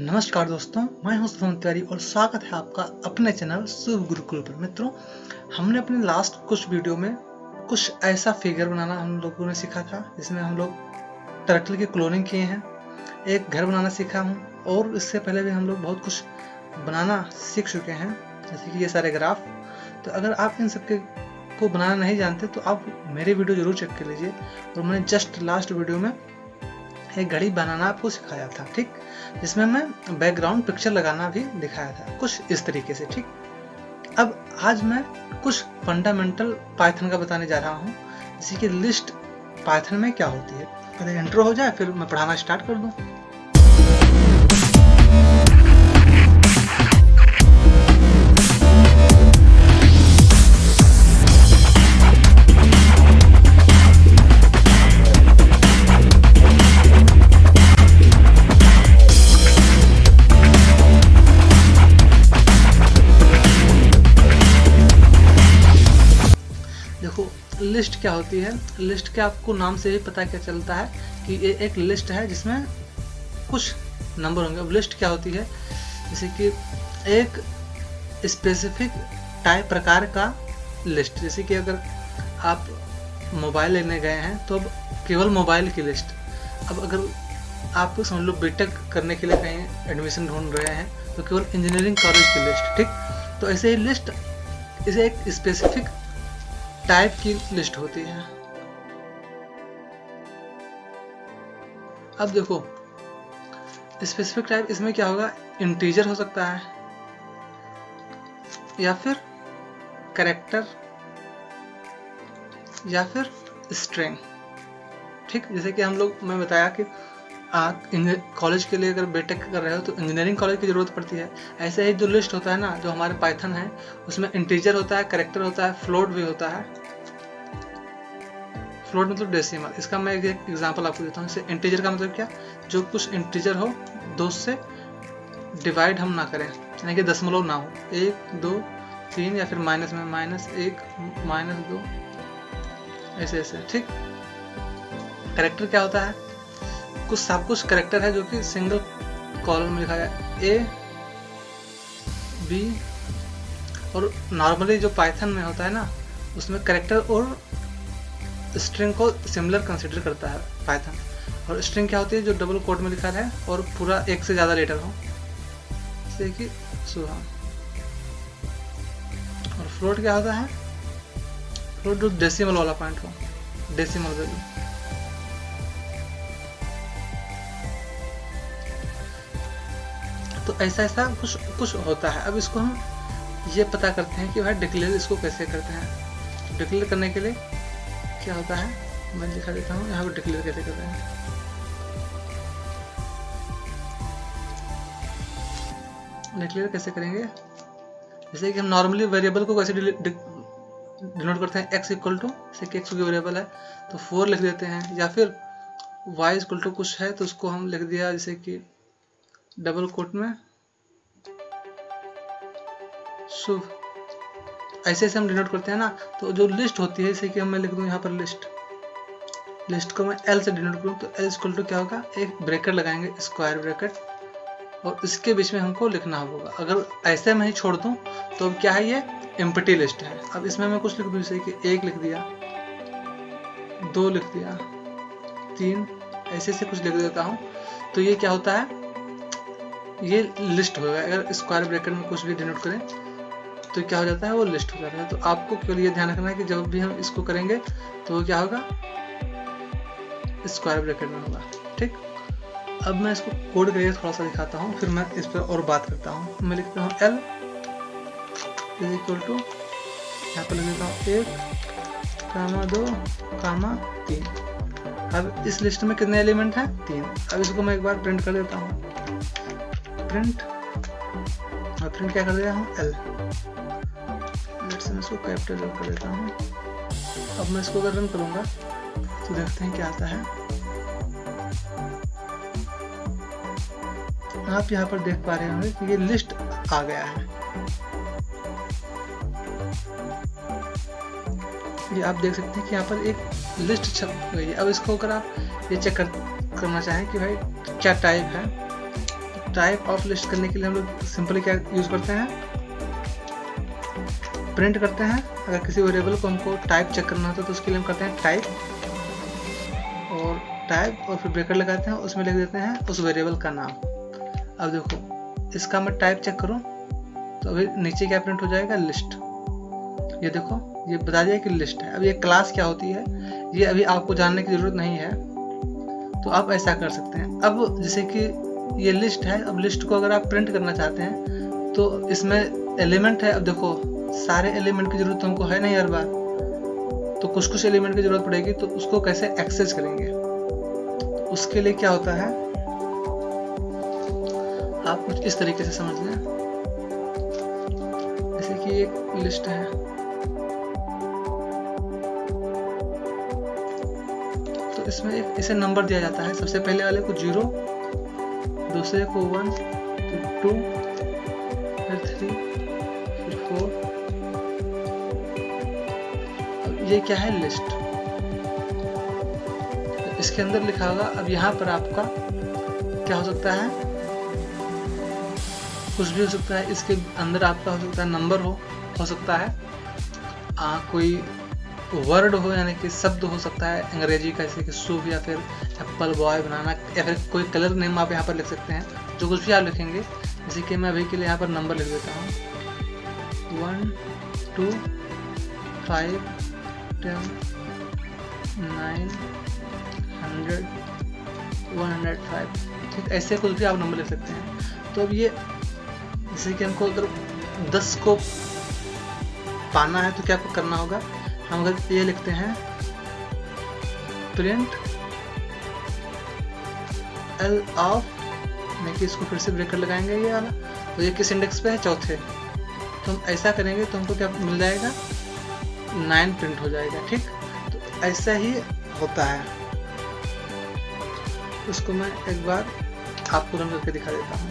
नमस्कार दोस्तों, मैं हूं शुभम तिवारी और स्वागत है आपका अपने चैनल शुभ गुरुकुल पर। मित्रों, हमने अपने लास्ट कुछ वीडियो में कुछ ऐसा फिगर बनाना हम लोगों ने सीखा था जिसमें हम लोग टर्टल की क्लोनिंग किए हैं, एक घर बनाना सीखा हूं और इससे पहले भी हम लोग बहुत कुछ बनाना सीख चुके हैं, जैसे कि ये सारे ग्राफ। तो अगर आप इन सबके को बनाना नहीं जानते तो आप मेरे वीडियो जरूर चेक कर लीजिए। और मैंने जस्ट लास्ट वीडियो में एक घड़ी बनाना आपको सिखाया था, ठीक, जिसमें मैं बैकग्राउंड पिक्चर लगाना भी दिखाया था कुछ इस तरीके से, ठीक। अब आज मैं कुछ फंडामेंटल पाइथन का बताने जा रहा हूँ, जैसे कि लिस्ट पाइथन में क्या होती है। पहले इंट्रो हो जाए फिर मैं पढ़ाना स्टार्ट कर दूँ। देखो, लिस्ट क्या होती है। लिस्ट के आपको नाम से ही पता क्या चलता है कि ये एक लिस्ट है जिसमें कुछ नंबर होंगे। अब लिस्ट क्या होती है, जैसे कि एक स्पेसिफिक टाइप प्रकार का लिस्ट। जैसे कि अगर आप मोबाइल लेने गए हैं तो अब केवल मोबाइल की लिस्ट। अब अगर आप समझ लो बीटेक करने के लिए कहीं एडमिशन ढूंढ रहे हैं तो केवल इंजीनियरिंग कॉलेज की लिस्ट, ठीक। तो ऐसे ही लिस्ट इसे एक स्पेसिफिक टाइप की लिस्ट होती है। अब देखो, स्पेसिफिक टाइप इसमें क्या होगा, इंटीजर हो सकता है या फिर कैरेक्टर या फिर स्ट्रिंग, ठीक। जैसे कि हम लोग, मैं बताया कि कॉलेज के लिए अगर बीटेक कर रहे हो तो इंजीनियरिंग कॉलेज की जरूरत पड़ती है। ऐसे ही जो लिस्ट होता है ना, जो हमारे पाइथन है, उसमें इंटीजर होता है, कैरेक्टर होता है, फ्लोट भी होता है। फ्लोट मतलब डेसिमल। इसका मैं एक एग्जांपल आपको देता हूँ। जैसे इंटीजर का मतलब क्या, जो कुछ इंटीजर हो 2 से डिवाइड हम ना करें, यानी कि दशमलव ना हो, 1 2 3 या फिर माइनस में -1 -2 ऐसे ऐसे, ठीक। कैरेक्टर क्या होता है, कुछ सब कुछ कैरेक्टर है जो कि सिंगल कॉलम में लिखा है, A B। और नॉर्मली जो पाइथन में होता है ना, उसमें कैरेक्टर और स्ट्रिंग को सिमिलर कंसीडर करता है पाइथन। और स्ट्रिंग क्या होती है, जो डबल कोट में लिखा है और पूरा एक से ज़्यादा लेटर हो, जैसे कि सुहा। और फ्लोट क्या होता है, फ्लोट जो डेसिमल वाला पॉइंट हो, डेसिमल वैल्यू। तो ऐसा ऐसा कुछ होता है। अब इसको हम ये पता करते हैं कि भाई डिक्लेयर इसको कैसे करते हैं। डिक्लेयर करने के लिए क्या होता है, मैं दिखा देता हूँ यहाँ पर डिक्लेयर कैसे करते हैं। डिक्लेयर कैसे करेंगे, जैसे कि हम नॉर्मली वेरिएबल को कैसे डिनोट करते हैं, x इक्वल टू, जैसे कि x की वेरिएबल है तो 4 लिख देते हैं, या फिर y इक्वल टू कुछ है तो उसको हम लिख दिया जैसे कि डबल कोट में शुभ। ऐसे ऐसे हम डिनोट करते हैं ना। तो जो लिस्ट होती है, जैसे कि मैं लिख दूं यहाँ पर लिस्ट को मैं L से डिनोट करूँ तो L इक्वल टू क्या होगा, एक ब्रैकेट लगाएंगे, स्क्वायर ब्रैकेट, और इसके बीच में हमको लिखना होगा। अगर ऐसे मैं ही छोड़ दूं तो अब क्या है, ये एम्प्टी लिस्ट है। अब इसमें मैं कुछ लिख दूं, जैसे कि 1 लिख दिया, 2 लिख दिया, 3, ऐसे से कुछ लिख देता हूँ। तो ये क्या होता है, ये लिस्ट होगा। अगर स्क्वायर ब्रैकेट में कुछ भी डिनोट करें तो क्या हो जाता है, वो लिस्ट हो जाता है। तो आपको केवल ये ध्यान रखना है कि जब भी हम इसको करेंगे तो वो क्या होगा, स्क्वायर ब्रैकेट में होगा, ठीक। अब मैं इसको कोड करके थोड़ा सा दिखाता हूँ, फिर मैं इस पर और बात करता हूँ। मैं लिखता हूँ L इज इक्वल टू, यहाँ पर लिख देता हूँ 1, 2, 3। अब इस लिस्ट में कितने एलिमेंट हैं, 3। अब इसको मैं एक बार प्रिंट कर देता हूँ, प्रिंट, और प्रिंट क्या कर दिया हूँ, L। मैं इसको कैपिटल कर देता हूँ। अब मैं इसको अगर रन करूंगा तो देखते हैं क्या आता है। आप यहाँ पर देख पा रहे होंगे कि ये लिस्ट आ गया है। ये आप देख सकते हैं कि यहाँ पर एक लिस्ट छप गई है। अब इसको अगर आप ये चेक करना चाहें कि भाई क्या टाइप है, तो टाइप ऑफ लिस्ट करने के लिए हम लोग सिंपली क्या यूज करते हैं, प्रिंट करते हैं। अगर किसी वेरिएबल को हमको टाइप चेक करना होता है तो उसके लिए हम करते हैं टाइप और फिर ब्रैकेट लगाते हैं, उसमें लिख देते हैं उस वेरिएबल का नाम। अब देखो इसका मैं टाइप चेक करूं तो अभी नीचे क्या प्रिंट हो जाएगा, लिस्ट। ये देखो ये बता दिया कि लिस्ट है। अब ये क्लास क्या होती है ये अभी आपको जानने की जरूरत नहीं है, तो आप ऐसा कर सकते हैं। अब जैसे कि ये लिस्ट है, अब लिस्ट को अगर आप प्रिंट करना चाहते हैं तो इसमें एलिमेंट है। अब देखो सारे एलिमेंट की जरूरत हमको है नहीं हर बार, तो कुछ कुछ एलिमेंट की जरूरत पड़ेगी, तो उसको कैसे एक्सेस करेंगे। तो उसके लिए क्या होता है, आप कुछ इस तरीके से समझ लें। जैसे कि एक लिस्ट है, तो इसमें एक इसे नंबर दिया जाता है। सबसे पहले वाले को 0, दूसरे को 1, फिर 2, फिर 3, फिर 4। ये क्या है, लिस्ट। इसके अंदर लिखा होगा। अब यहाँ पर आपका क्या हो सकता है, कुछ भी हो सकता है। इसके अंदर आपका हो सकता है नंबर हो सकता है कोई वर्ड हो, यानी कि शब्द हो सकता है अंग्रेजी का, जैसे कि शुभ या फिर एप्पल, बॉय, बनाना, या फिर कोई कलर नेम आप यहाँ पर लिख सकते हैं। जो कुछ भी आप लिखेंगे, जैसे कि मैं अभी के लिए यहाँ पर नंबर लिख देता हूँ 1 2 5 10 9 100 105। ठीक, ऐसे कुछ भी आप नंबर लिख सकते हैं। तो अब ये जैसे कि हमको अगर 10 को पाना है तो क्या करना होगा, हम अगर ये लिखते हैं प्रिंट एल ऑफ, यानी कि इसको फिर से ब्रैकेट लगाएंगे ये वाला, तो ये किस इंडेक्स पे है, चौथे। तो हम ऐसा करेंगे तो हमको क्या मिल जाएगा, 9 प्रिंट हो जाएगा। ठीक, तो ऐसा ही होता है। उसको मैं एक बार आपको रन करके दिखा देता हूँ।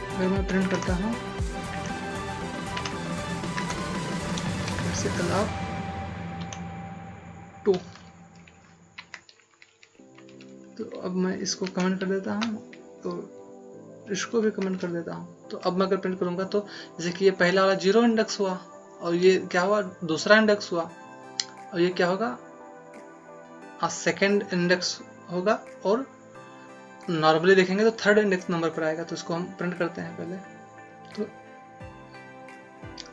अगर मैं प्रिंट करता हूँ अलाउ 2, तो अब मैं इसको कमेंट कर देता हूँ, तो इसको भी कमेंट कर देता हूँ। तो अब मैं अगर प्रिंट करूँगा तो जैसे कि ये पहला वाला 0 इंडेक्स हुआ, और ये क्या हुआ, दूसरा इंडेक्स हुआ, और ये क्या होगा, सेकेंड इंडेक्स होगा, और नॉर्मली देखेंगे तो थर्ड इंडेक्स नंबर पर आएगा। तो इसको हम प्रिंट करते हैं पहले।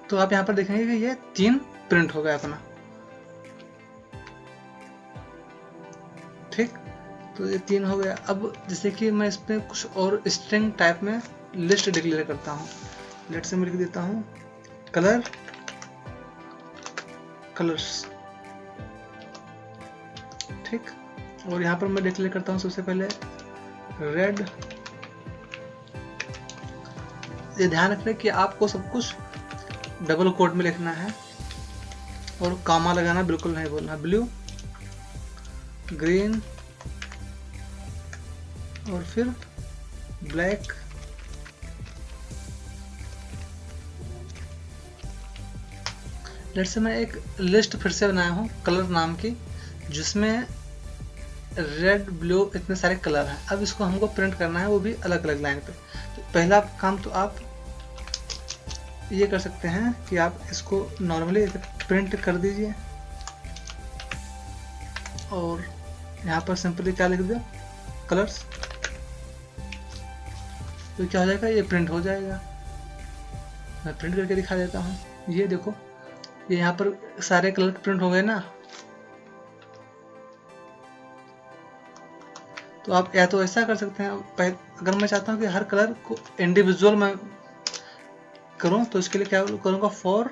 तो आप यहाँ पर देखेंगे कि ये 3 प्रिंट हो गया अपना। ठीक, तो ये 3 हो गया। अब जैसे कि मैं इसमें कुछ और स्ट्रिंग टाइप में लिस्ट डिक्लेयर करता हूँ। लेट से मैं लिख देता हूँ कलर्स। ठीक, और यहाँ पर मैं डिक्लेयर करता हूँ सबसे पहले रेड। ये ध्यान रखना कि आपको सब कुछ डबल कोट में लिखना है, और कामा लगाना बिल्कुल नहीं बोलना। ब्लू, ग्रीन, और फिर ब्लैक, लेट्स से मैं एक लिस्ट फिर से बनाया हूँ कलर नाम की, जिसमें रेड, ब्लू इतने सारे कलर हैं। अब इसको हमको प्रिंट करना है, वो भी अलग अलग लाइन पे। तो पहला काम तो आप ये कर सकते हैं कि आप इसको नॉर्मली प्रिंट कर दीजिए, और यहाँ पर सिंपली क्या लिख दो, कलर्स। तो क्या हो जाएगा, ये प्रिंट हो जाएगा। मैं प्रिंट करके दिखा देता हूँ। ये देखो, ये यहाँ पर सारे कलर प्रिंट हो गए ना। तो आप या तो ऐसा कर सकते हैं, अगर मैं चाहता हूँ कि हर कलर को इंडिविजुअल मैं करूँ, तो इसके लिए क्या करूँगा, फॉर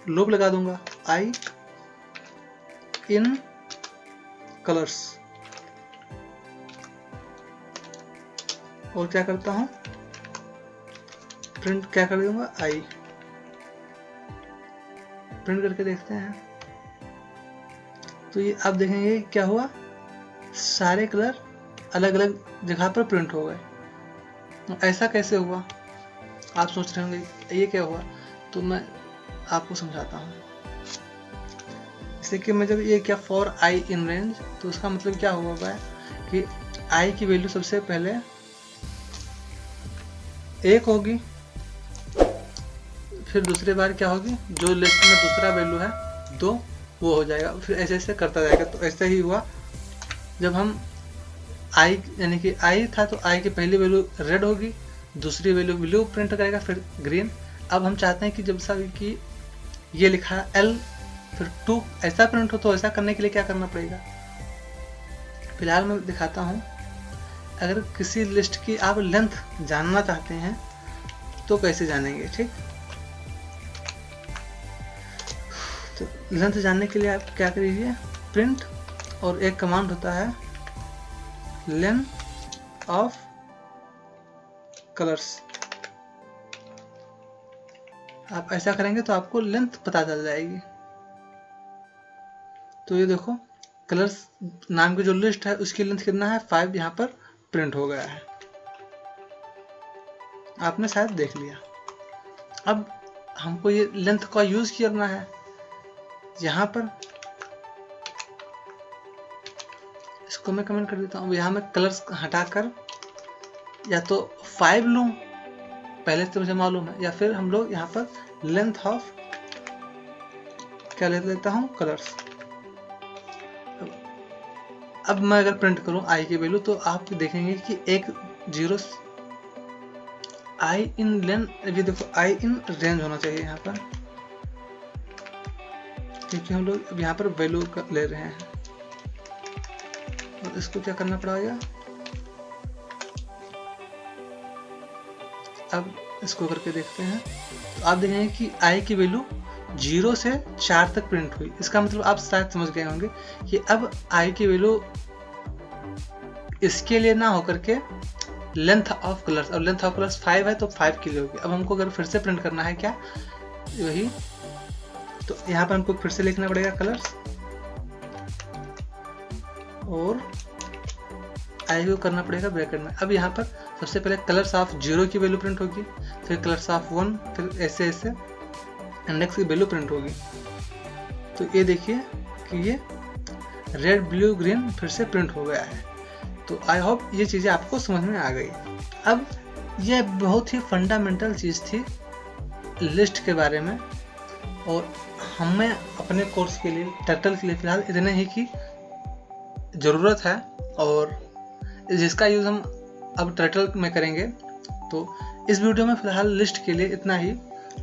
लूप लगा दूंगा, आई इन कलर्स, और क्या करता हूँ, प्रिंट क्या कर दूंगा, आई। प्रिंट करके देखते हैं, तो ये आप देखेंगे क्या हुआ, सारे कलर अलग अलग जगह पर प्रिंट हो गए। ऐसा कैसे हुआ, आप सोच रहे होंगे ये क्या हुआ। तो मैं आपको समझाता हूँ। जैसे कि मैं जब ये क्या फॉर आई इन रेंज, तो उसका मतलब क्या हुआ है कि आई की वैल्यू सबसे पहले 1 होगी, फिर दूसरी बार क्या होगी, जो लिस्ट में दूसरा वैल्यू है 2 वो हो जाएगा, फिर ऐसे ऐसे करता जाएगा। तो ऐसे ही हुआ जब हम i यानी कि i था तो i की पहली वैल्यू रेड होगी, दूसरी वैल्यू ब्लू प्रिंट करेगा, फिर ग्रीन। अब हम चाहते हैं कि जब सा कि ये लिखा है L फिर 2 ऐसा प्रिंट हो, तो ऐसा करने के लिए क्या करना पड़ेगा, फिलहाल मैं दिखाता हूँ। अगर किसी लिस्ट की आप लेंथ जानना चाहते हैं तो कैसे जानेंगे, ठीक। तो लेंथ जानने के लिए आप क्या करिए, प्रिंट और एक कमांड होता है लेन ऑफ कलर्स। आप ऐसा करेंगे तो आपको लेंथ पता चल जाएगी। तो ये देखो कलर्स नाम की जो लिस्ट है उसकी लेंथ कितना है, 5 यहाँ पर प्रिंट हो गया है, आपने शायद देख लिया। अब हमको ये लेंथ का यूज करना है, यहाँ पर इसको मैं कमेंट कर देता हूँ। यहाँ मैं कलर्स हटाकर या तो 5 लूँ, पहले से मुझे मालूम है, या फिर हम लोग यहाँ पर लेंथ ऑफ क्या ले लेता हूँ, कलर्स। अब मैं अगर प्रिंट करूँ i की वैल्यू तो आप देखेंगे कि एक 0 i इन लेन, अभी देखो i इन रेंज होना चाहिए यहाँ पर, क्योंकि हम लोग अब यहाँ पर वैल्यू ले रहे हैं। और इसको क्या करना पड़ेगा, अब इसको करके देखते हैं तो आप देखेंगे कि i की वैल्यू 0 से 4 तक प्रिंट हुई। इसका मतलब आप शायद समझ गए होंगे कि अब i की वैल्यू इसके लिए ना होकर के लेंथ ऑफ कलर्स, और लेंथ ऑफ कलर्स 5 है तो 5 के लिए होगी। अब हमको अगर फिर से प्रिंट करना है क्या, वही तो यहाँ पर हमको फिर से लिखना पड़ेगा कलर्स और i को करना पड़ेगा ब्रैकेट में। अब यहाँ पर सबसे पहले कलर्स ऑफ 0 की वैल्यू प्रिंट होगी, फिर कलर्स ऑफ 1, फिर ऐसे ऐसे इंडेक्स की वैल्यू प्रिंट होगी। तो ये देखिए कि ये रेड ब्लू ग्रीन फिर से प्रिंट हो गया है। तो आई होप ये चीज़ें आपको समझ में आ गई। अब ये बहुत ही फंडामेंटल चीज़ थी लिस्ट के बारे में, और हमें अपने कोर्स के लिए टर्टल के लिए फिलहाल इतने ही की ज़रूरत है, और जिसका यूज़ हम अब टर्टल में करेंगे। तो इस वीडियो में फिलहाल लिस्ट के लिए इतना ही।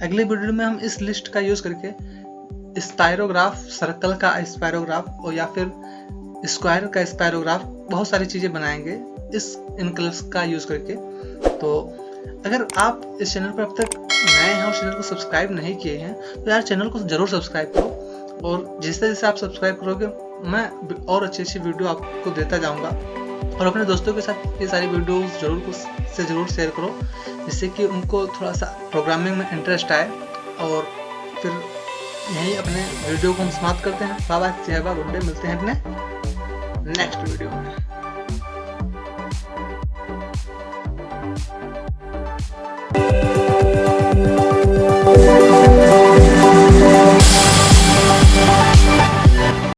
अगले वीडियो में हम इस लिस्ट का यूज़ करके स्पायरोग्राफ, सर्कल का स्पायरोग्राफ और या फिर स्क्वायर का स्पायरोग्राफ, बहुत सारी चीज़ें बनाएंगे इस इन कलर्स का यूज़ करके। तो अगर आप इस चैनल पर अब तक नए हैं और चैनल को सब्सक्राइब नहीं किए हैं तो यार चैनल को ज़रूर सब्सक्राइब करो, और जैसे जैसे आप सब्सक्राइब करोगे मैं और अच्छी अच्छी वीडियो आपको देता जाऊँगा। और अपने दोस्तों के साथ ये सारी वीडियोस ज़रूर शेयर करो, जिससे कि उनको थोड़ा सा प्रोग्रामिंग में इंटरेस्ट आए। और फिर यही अपने वीडियो को हम समाप्त करते हैं। बाबा जय बाबा, गुड डे, मिलते हैं अपने नेक्स्ट वीडियो में।